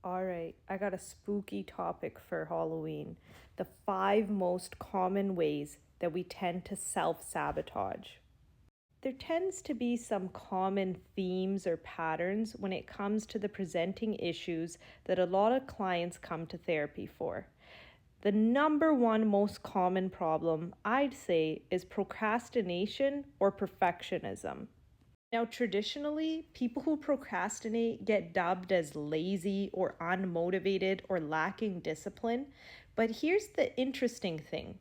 All right, I got a spooky topic for Halloween. The 5 most common ways that we tend to self sabotage. There tends to be some common themes or patterns when it comes to the presenting issues that a lot of clients come to therapy for. The number one most common problem, I'd say, is procrastination or perfectionism. Now, traditionally, people who procrastinate get dubbed as lazy or unmotivated or lacking discipline. But here's the interesting thing,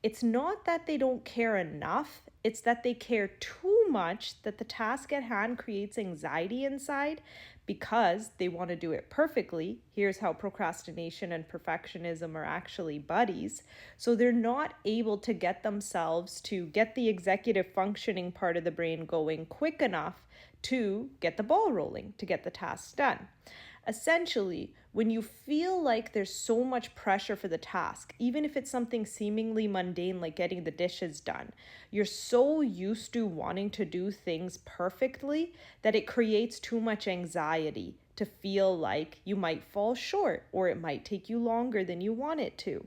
it's not that they don't care enough, it's that they care too much that the task at hand creates anxiety inside because they want to do it perfectly. Here's how procrastination and perfectionism are actually buddies. So they're not able to get themselves to get the executive functioning part of the brain going quick enough to get the ball rolling, to get the task done. Essentially, when you feel like there's so much pressure for the task, even if it's something seemingly mundane like getting the dishes done, you're so used to wanting to do things perfectly that it creates too much anxiety to feel like you might fall short or it might take you longer than you want it to.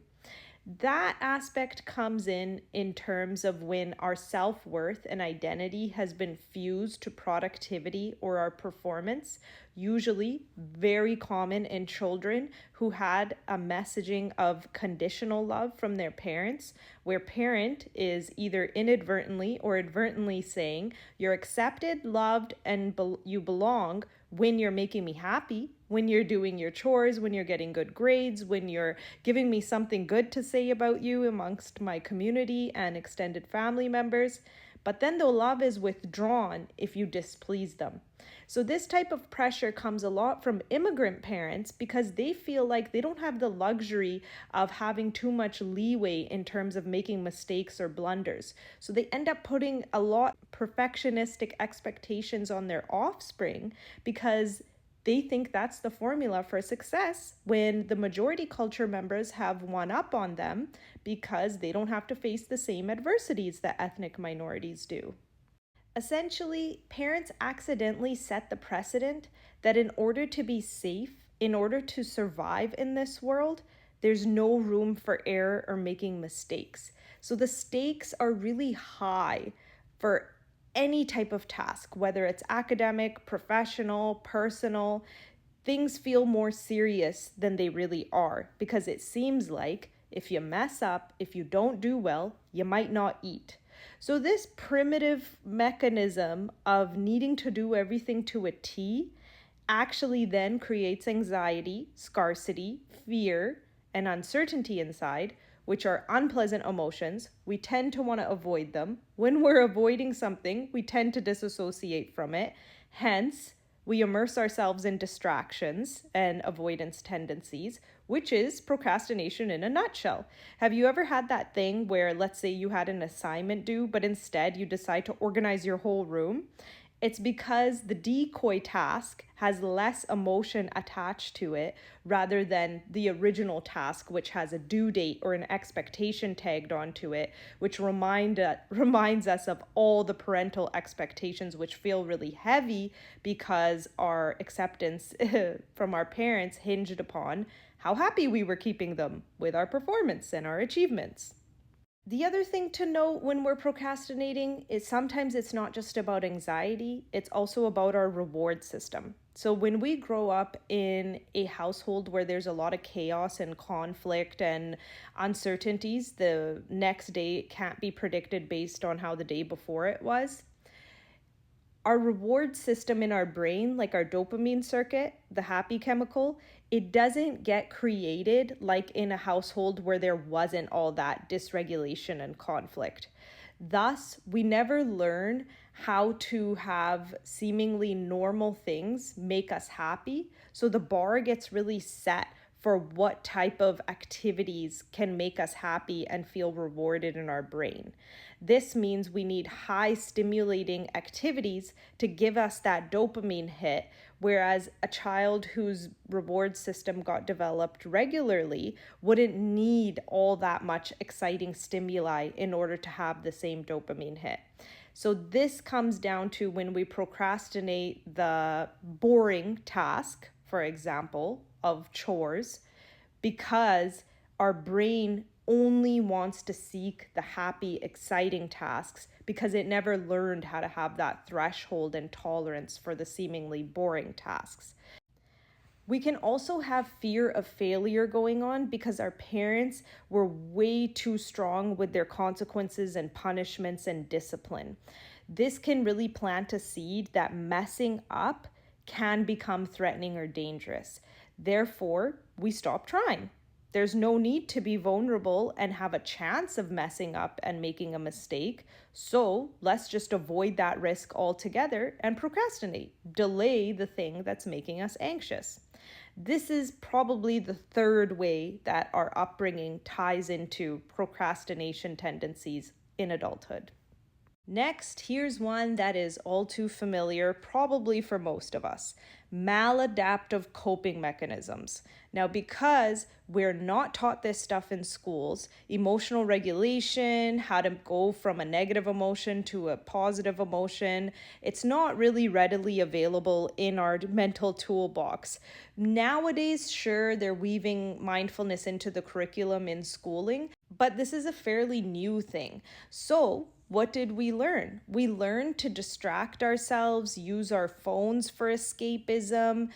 That aspect comes in terms of when our self-worth and identity has been fused to productivity or our performance, usually very common in children who had a messaging of conditional love from their parents, where parent is either inadvertently or advertently saying, you're accepted, loved, and you belong when you're making me happy, when you're doing your chores, when you're getting good grades, when you're giving me something good to say about you amongst my community and extended family members. But then the love is withdrawn if you displease them. So this type of pressure comes a lot from immigrant parents because they feel like they don't have the luxury of having too much leeway in terms of making mistakes or blunders. So they end up putting a lot perfectionistic expectations on their offspring because they think that's the formula for success when the majority culture members have one up on them because they don't have to face the same adversities that ethnic minorities do. Essentially, parents accidentally set the precedent that in order to be safe, in order to survive in this world, there's no room for error or making mistakes. So the stakes are really high for any type of task, whether it's academic, professional, personal. Things feel more serious than they really are because it seems like if you mess up, if you don't do well, you might not eat. So, this primitive mechanism of needing to do everything to a T actually then creates anxiety, scarcity, fear, and uncertainty inside, which are unpleasant emotions. We tend to want to avoid them. When we're avoiding something, we tend to disassociate from it. Hence, we immerse ourselves in distractions and avoidance tendencies, which is procrastination in a nutshell. Have you ever had that thing where, let's say, you had an assignment due, but instead you decide to organize your whole room? It's because the decoy task has less emotion attached to it rather than the original task, which has a due date or an expectation tagged onto it, which reminds us of all the parental expectations, which feel really heavy because our acceptance from our parents hinged upon how happy we were keeping them with our performance and our achievements. The other thing to note when we're procrastinating is sometimes it's not just about anxiety, it's also about our reward system. So, when we grow up in a household where there's a lot of chaos and conflict and uncertainties, the next day can't be predicted based on how the day before it was. Our reward system in our brain, like our dopamine circuit, the happy chemical, it doesn't get created like in a household where there wasn't all that dysregulation and conflict. Thus, we never learn how to have seemingly normal things make us happy. So the bar gets really set for what type of activities can make us happy and feel rewarded in our brain. This means we need high stimulating activities to give us that dopamine hit, whereas a child whose reward system got developed regularly wouldn't need all that much exciting stimuli in order to have the same dopamine hit. So this comes down to when we procrastinate the boring task for example, of chores, because our brain only wants to seek the happy, exciting tasks because it never learned how to have that threshold and tolerance for the seemingly boring tasks. We can also have fear of failure going on because our parents were way too strong with their consequences and punishments and discipline. This can really plant a seed that messing up can become threatening or dangerous. Therefore, we stop trying. There's no need to be vulnerable and have a chance of messing up and making a mistake. So let's just avoid that risk altogether and procrastinate, delay the thing that's making us anxious. This is probably the third way that our upbringing ties into procrastination tendencies in adulthood. Next, here's one that is all too familiar, probably for most of us: maladaptive coping mechanisms. Now, because we're not taught this stuff in schools, emotional regulation, how to go from a negative emotion to a positive emotion, it's not really readily available in our mental toolbox. Nowadays, sure, they're weaving mindfulness into the curriculum in schooling, but this is a fairly new thing. So, what did we learn? We learned to distract ourselves, use our phones for escapism,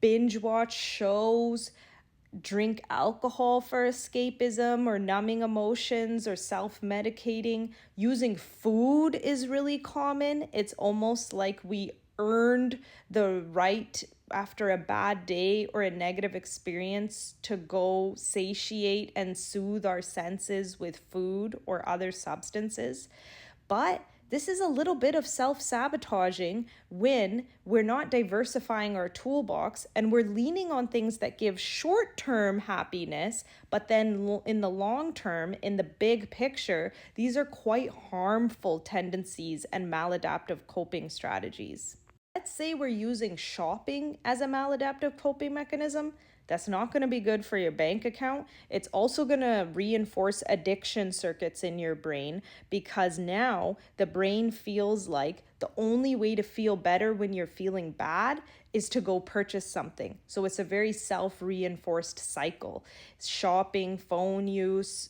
binge watch shows, drink alcohol for escapism or numbing emotions or self-medicating. Using food is really common. It's almost like we earned the right after a bad day or a negative experience to go satiate and soothe our senses with food or other substances. But this is a little bit of self-sabotaging when we're not diversifying our toolbox and we're leaning on things that give short-term happiness, but then in the long term, in the big picture, these are quite harmful tendencies and maladaptive coping strategies. Let's say we're using shopping as a maladaptive coping mechanism. That's not going to be good for your bank account. It's also going to reinforce addiction circuits in your brain because now the brain feels like the only way to feel better when you're feeling bad is to go purchase something. So it's a very self-reinforced cycle. Shopping, phone use,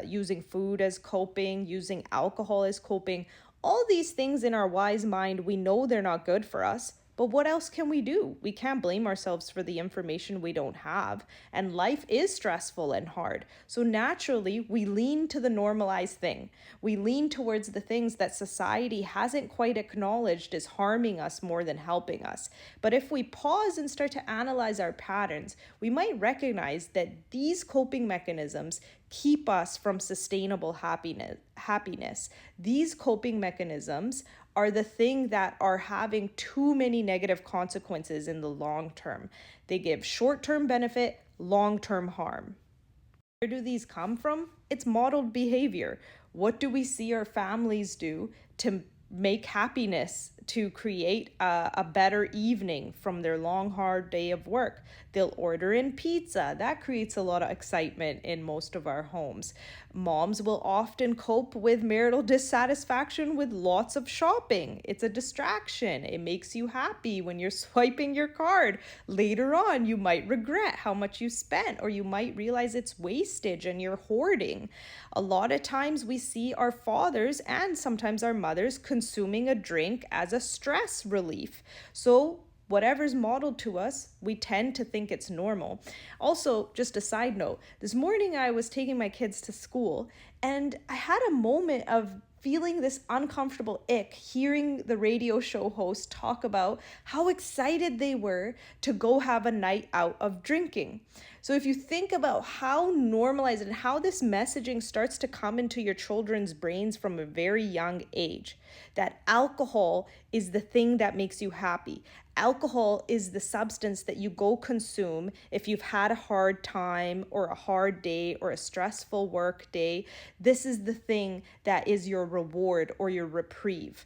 using food as coping, using alcohol as coping. All these things in our wise mind, we know they're not good for us, but what else can we do? We can't blame ourselves for the information we don't have, and life is stressful and hard. So naturally, we lean to the normalized thing. We lean towards the things that society hasn't quite acknowledged as harming us more than helping us. But if we pause and start to analyze our patterns, we might recognize that these coping mechanisms keep us from sustainable happiness. These coping mechanisms are the thing that are having too many negative consequences in the long term. They give short-term benefit, long-term harm. Where do these come from? It's modeled behavior. What do we see our families do to make happiness, to create a better evening from their long, hard day of work? They'll order in pizza. That creates a lot of excitement in most of our homes. Moms will often cope with marital dissatisfaction with lots of shopping. It's a distraction. It makes you happy when you're swiping your card. Later on, you might regret how much you spent, or you might realize it's wastage and you're hoarding. A lot of times we see our fathers and sometimes our mothers consuming a drink as a stress relief. So whatever's modeled to us, we tend to think it's normal. Also, just a side note, this morning I was taking my kids to school and I had a moment of feeling this uncomfortable ick, hearing the radio show host talk about how excited they were to go have a night out of drinking. So if you think about how normalized and how this messaging starts to come into your children's brains from a very young age, that alcohol is the thing that makes you happy. Alcohol is the substance that you go consume if you've had a hard time or a hard day or a stressful work day. This is the thing that is your reward or your reprieve.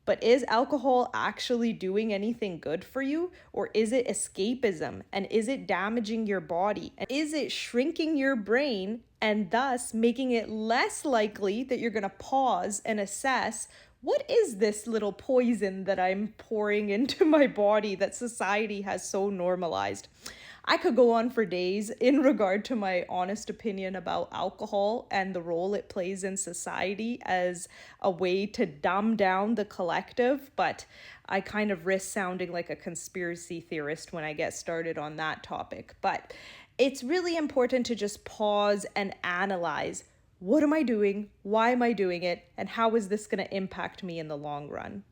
But is alcohol actually doing anything good for you? Or is it escapism? And is it damaging your body? And is it shrinking your brain and thus making it less likely that you're going to pause and assess what is this little poison that I'm pouring into my body that society has so normalized? I could go on for days in regard to my honest opinion about alcohol and the role it plays in society as a way to dumb down the collective, but I kind of risk sounding like a conspiracy theorist when I get started on that topic. But it's really important to just pause and analyze, what am I doing? Why am I doing it? And how is this going to impact me in the long run?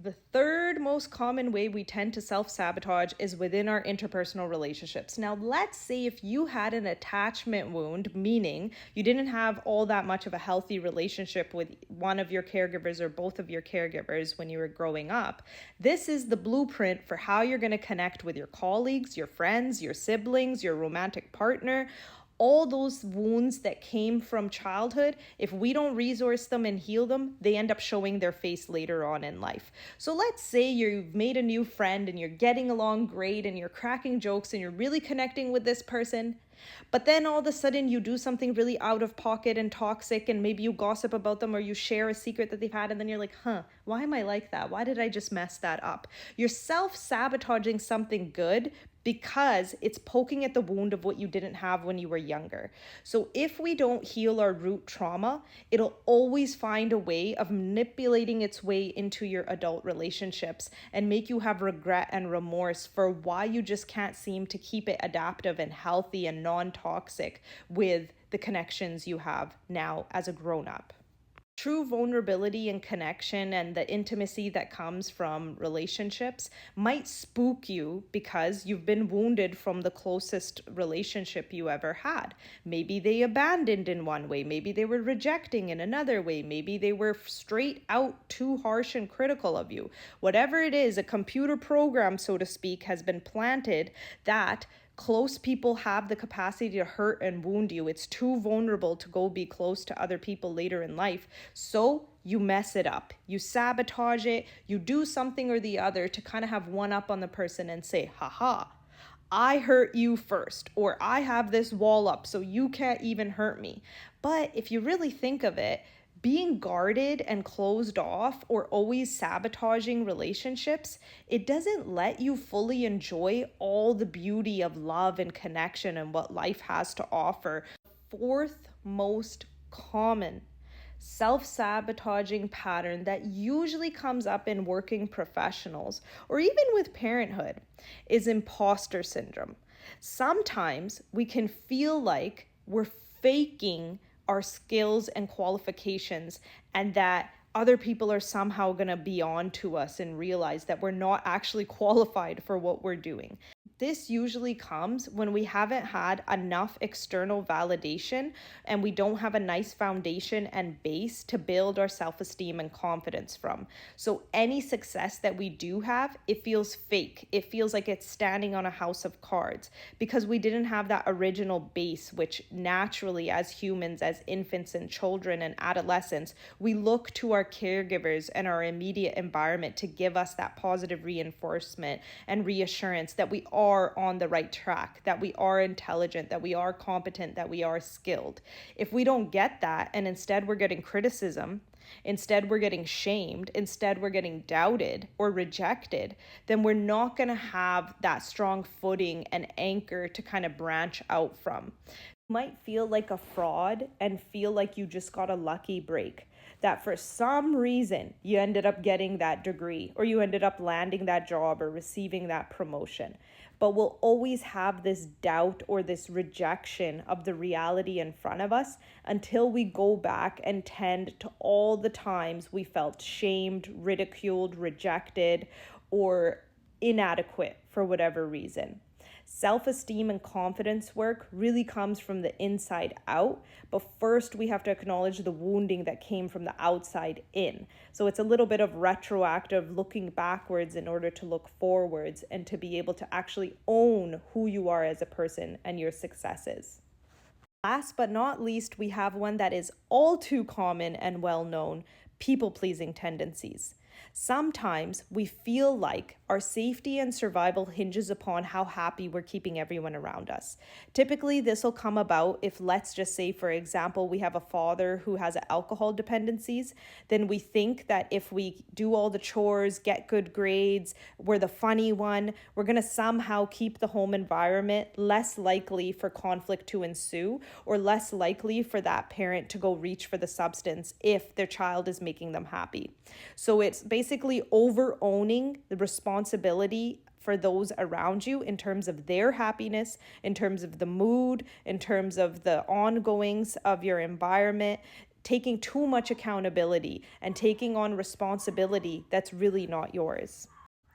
The third most common way we tend to self-sabotage is within our interpersonal relationships. Now, let's say if you had an attachment wound, meaning you didn't have all that much of a healthy relationship with one of your caregivers or both of your caregivers when you were growing up. This is the blueprint for how you're going to connect with your colleagues, your friends, your siblings, your romantic partner. All those wounds that came from childhood, if we don't resource them and heal them, they end up showing their face later on in life. So let's say you've made a new friend and you're getting along great and you're cracking jokes and you're really connecting with this person. But then all of a sudden you do something really out of pocket and toxic, and maybe you gossip about them or you share a secret that they've had, and then you're like, why am I like that? Why did I just mess that up? You're self-sabotaging something good because it's poking at the wound of what you didn't have when you were younger. So if we don't heal our root trauma, it'll always find a way of manipulating its way into your adult relationships and make you have regret and remorse for why you just can't seem to keep it adaptive and healthy and non-toxic with the connections you have now as a grown-up. True vulnerability and connection and the intimacy that comes from relationships might spook you because you've been wounded from the closest relationship you ever had. Maybe they abandoned in one way, maybe they were rejecting in another way, maybe they were straight out too harsh and critical of you. Whatever it is, a computer program, so to speak, has been planted that close people have the capacity to hurt and wound you. It's too vulnerable to go be close to other people later in life. So you mess it up. You sabotage it. You do something or the other to kind of have one up on the person and say, haha, I hurt you first, or I have this wall up so you can't even hurt me. But if you really think of it, being guarded and closed off or always sabotaging relationships, it doesn't let you fully enjoy all the beauty of love and connection and what life has to offer. Fourth most common self-sabotaging pattern that usually comes up in working professionals or even with parenthood is imposter syndrome. Sometimes we can feel like we're faking our skills and qualifications and that other people are somehow going to be on to us and realize that we're not actually qualified for what we're doing. This usually comes when we haven't had enough external validation and we don't have a nice foundation and base to build our self-esteem and confidence from. So any success that we do have, it feels fake. It feels like it's standing on a house of cards because we didn't have that original base, which naturally as humans, as infants and children and adolescents, we look to our caregivers and our immediate environment to give us that positive reinforcement and reassurance that we are on the right track, that we are intelligent, that we are competent, that we are skilled. If we don't get that and instead we're getting criticism, instead we're getting shamed, instead we're getting doubted or rejected, then we're not going to have that strong footing and anchor to kind of branch out from. You might feel like a fraud and feel like you just got a lucky break, that for some reason you ended up getting that degree or you ended up landing that job or receiving that promotion. But we'll always have this doubt or this rejection of the reality in front of us until we go back and tend to all the times we felt shamed, ridiculed, rejected, or inadequate for whatever reason. Self-esteem and confidence work really comes from the inside out, but first we have to acknowledge the wounding that came from the outside in. So it's a little bit of retroactive looking backwards in order to look forwards and to be able to actually own who you are as a person and your successes. Last but not least, we have one that is all too common and well known, people-pleasing tendencies. Sometimes we feel like our safety and survival hinges upon how happy we're keeping everyone around us. Typically, this will come about if, let's just say, for example, we have a father who has alcohol dependencies. Then we think that if we do all the chores, get good grades, we're the funny one, we're going to somehow keep the home environment less likely for conflict to ensue, or less likely for that parent to go reach for the substance if their child is making them happy. So it's basically over owning the responsibility for those around you in terms of their happiness, in terms of the mood, in terms of the ongoings of your environment, taking too much accountability and taking on responsibility that's really not yours.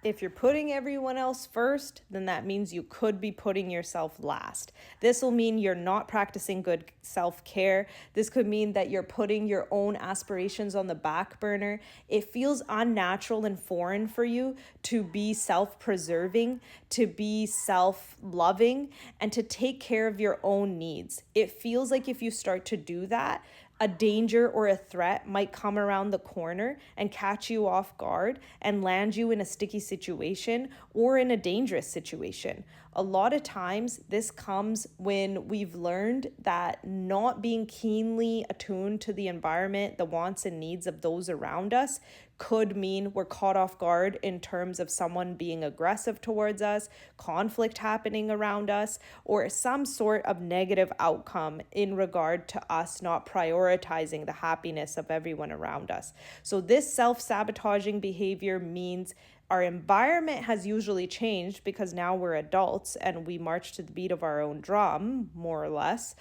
If you're putting everyone else first, then that means you could be putting yourself last. This will mean you're not practicing good self-care. This could mean that you're putting your own aspirations on the back burner. It feels unnatural and foreign for you to be self-preserving, to be self-loving, and to take care of your own needs. It feels like if you start to do that, a danger or a threat might come around the corner and catch you off guard and land you in a sticky situation or in a dangerous situation. A lot of times this comes when we've learned that not being keenly attuned to the environment, the wants and needs of those around us, could mean we're caught off guard in terms of someone being aggressive towards us, conflict happening around us, or some sort of negative outcome in regard to us not prioritizing the happiness of everyone around us. So this self-sabotaging behavior means our environment has usually changed because now we're adults and we march to the beat of our own drum, more or less,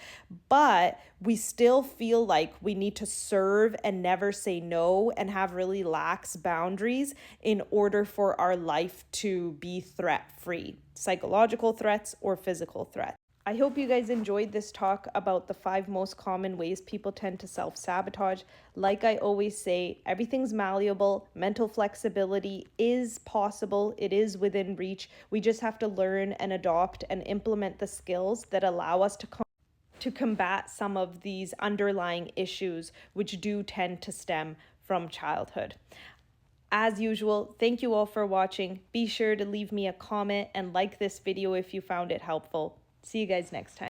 but we still feel like we need to serve and never say no and have really lax boundaries in order for our life to be threat-free, psychological threats or physical threats. I hope you guys enjoyed this talk about the 5 most common ways people tend to self-sabotage. Like I always say, everything's malleable. Mental flexibility is possible. It is within reach. We just have to learn and adopt and implement the skills that allow us to combat some of these underlying issues which do tend to stem from childhood. As usual, thank you all for watching. Be sure to leave me a comment and like this video if you found it helpful. See you guys next time.